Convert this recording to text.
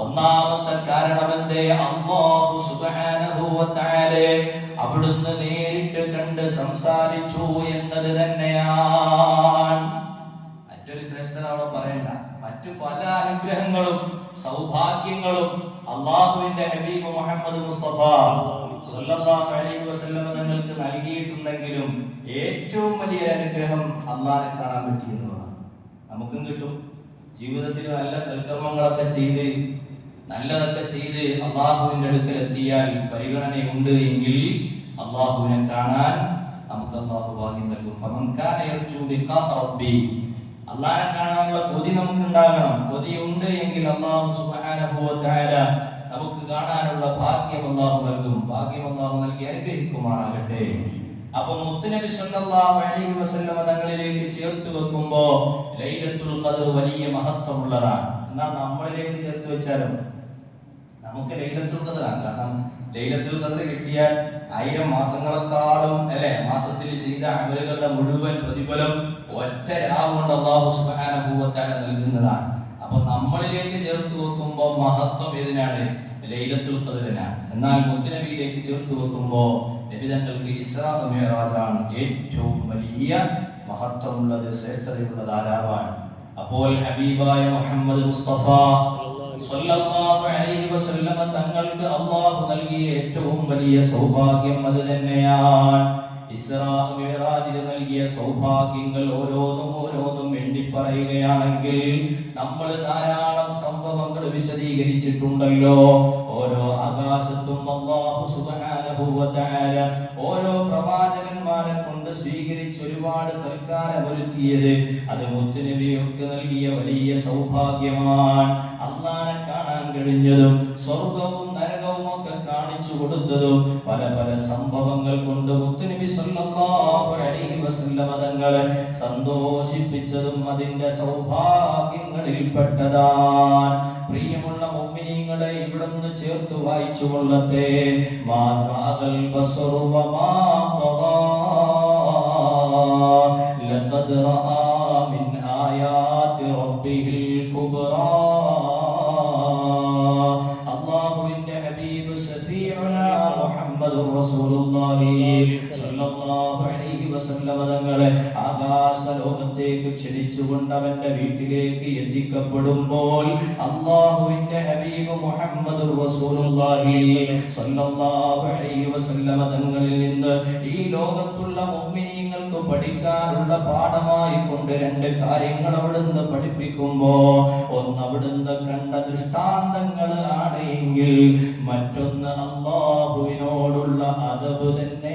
ഒന്നാമത്തെ കാരണമെന്തേ? അല്ലാഹു സുബ്ഹാനഹു വ തആല അവിടുന്ന് നേരിട്ട് കണ്ട് സംസാരിച്ചു എന്നത് തന്നെയാണ്. മറ്റൊരു ശ്രേഷ്ഠത അവിടെ പറയണ്ട. മറ്റു പല അനുഗ്രഹങ്ങളും സൗഭാഗ്യങ്ങളും അള്ളാഹുവിന്റെ ഹബീബ് മുഹമ്മദ് മുസ്തഫ സ്വല്ലല്ലാഹു അലൈഹി വസല്ലം തങ്ങൾക്ക് നൽകിയിട്ടുണ്ടെങ്കിലും ഏറ്റവും വലിയ അനുഗ്രഹം അള്ളാഹനെ കാണാൻ പറ്റി എന്നുള്ളതാണ്. നമുക്കും കിട്ടും. ജീവിതത്തിൽ നല്ല സൽക്കർമ്മങ്ങളൊക്കെ ചെയ്ത് നല്ലതൊക്കെ ചെയ്ത് അള്ളാഹുവിന്റെ അടുക്കൽ എത്തിയാൽ പരിഗണനയുണ്ട് എങ്കിൽ അള്ളാഹുവിനെ കാണാൻ നമുക്ക് അള്ളാഹു ഭാഗ്യം നൽകും. ഫമൻ കാന യർജു ലിഖാ റബ്ബി, അള്ളാഹനെ കാണാനുള്ള കൊതി നമുക്കുണ്ടാകണം. കൊതിയുണ്ട് എങ്കിൽ അള്ളാഹു സുബ്ഹാനഹു വ തആല നമുക്ക് കാണാനുള്ള ഭാഗ്യം അള്ളാഹു നൽകും. ഭാഗ്യം അള്ളാഹു നൽകി അനുഗ്രഹിക്കുമാറാകട്ടെ. അപ്പൊ മുത്തുനബി സല്ലല്ലാഹു അലൈഹി വസല്ലം തങ്ങളിലേക്ക് ചേർത്ത് വെക്കുമ്പോ ലൈലത്തുൽ ഖദ്ർ വലിയ മഹത്വമുള്ളതാണ്. എന്നാൽ നമ്മളിലേക്ക് ചേർത്ത് വെച്ചാലും നമുക്ക് ലൈലത്തുൽ ഖദ്റാണ്. കാരണം ലൈലത്തുൽ ഖദ്ർ കിട്ടിയാൽ 1000 മാസങ്ങളെക്കാളും മാസത്തിൽ ചെയ്ത അമലുകളുടെ മുഴുവൻ പ്രതിഫലം ഒറ്റ രാവ് കൊണ്ട് അല്ലാഹു സുബ്ഹാനഹു വ തആല നൽകുന്നതാണ്. അപ്പൊ നമ്മളിലേക്ക് ചേർത്ത് വെക്കുമ്പോൾ മഹത്വം ഏതിനാണ്? ലൈലത്തുൽ ഖദ്റിനാണ്. എന്നാൽ മുത്തുനബിയിലേക്ക് ചേർത്ത് വെക്കുമ്പോൾ നബിതങ്ങൾക്ക് ഇസ്രാ മിഅ്റാജാണ് ഏറ്റവും വലിയ മഹത്വമുള്ളത്, ശ്രേഷ്ഠതയുള്ളത് ആരാവാണ്. അപ്പോൾ ഹബീബായ മുഹമ്മദ് മുസ്തഫ സ്വല്ലല്ലാഹു അലൈഹി വസല്ലം തങ്ങൾക്ക് അല്ലാഹു നൽകിയ ഏറ്റവും വലിയ സൗഭാഗ്യം അത് തന്നെയാണ്. ഇസ്രാ മിഅ്റാജിൽ നൽകിയ സൗഭാഗ്യങ്ങൾ ഓരോന്നും എണ്ണി പറയുകയാണെങ്കിൽ നമ്മൾ ധാരാളം സംഭവങ്ങൾ വിശദീകരിച്ചിട്ടുണ്ടല്ലോ. ഓരോ ആകാശത്തും അല്ലാഹു സുബ്ഹാനഹു വ തആല ഓരോ പ്രവാചകന്മാരെ കൊണ്ട് സ്വീകരിച്ച് ഒരുപാട് സൽക്കാരമൊരുക്കിയത് അത് മുത്തുനബിയൊക്കെ നൽകിയ വലിയ സൗഭാഗ്യമാണ്. അല്ലാഹനെ കാണാൻ കഴിഞ്ഞതും സ്വർഗവും നരകവും ഒക്കെ കാണിച്ചു കൊടുത്തതും പല പല സംഭവങ്ങൾ കൊണ്ട് മുത്തുനബി സല്ലല്ലാഹു അലൈഹി വസല്ലം തങ്ങളെ സന്തോഷിപ്പിച്ചതും അതിന്റെ സൗഭാഗ്യങ്ങളിൽ പെട്ടതാണ്. പ്രിയമുള്ള മുഅ്മിനീങ്ങളെ, ഇവിടുന്ന് ചേർത്ത് വായിച്ചു കൊള്ളട്ടെ. മാ സാഗൽ ബസ്റു വമാ തഗാ ലഖദ് റആ മിൻ ആയാതി റബ്ബിഹിൽ കുബ്റാ. അല്ലാഹുവിന്റെ ഹബീബ് ശഫീഉനാ മുഹമ്മദുർ റസൂലുള്ളാഹി സ്വല്ലല്ലാഹു അലൈഹി വസല്ലം തങ്ങളെ ആകാശ ലോകത്തേക്ക് ക്ഷണിച്ചുകൊണ്ട് അവന്റെ വീട്ടിലേക്ക് എത്തിക്കപ്പെടുമ്പോൾ അല്ലാഹുവിന്റെ ഹബീബ് മുഹമ്മദുർ റസൂലുള്ളാഹി സ്വല്ലല്ലാഹു അലൈഹി വസല്ലം തങ്ങളിൽ നിന്ന് ഈ ലോകത്തുള്ള മുഅ്മിനീങ്ങൾക്ക് പഠിക്കാനുള്ള പാഠമായി കൊണ്ട് 2 കാര്യങ്ങൾ അവിടുന്ന് പഠിപ്പിക്കുമ്പോൾ ഒന്ന് അവിടുന്ന് കണ്ട ദൃഷ്ടാന്തങ്ങൾ ആണ് എങ്കിൽ മറ്റൊന്ന് അല്ലാഹുവിനോടുള്ള അദബ് തന്നെ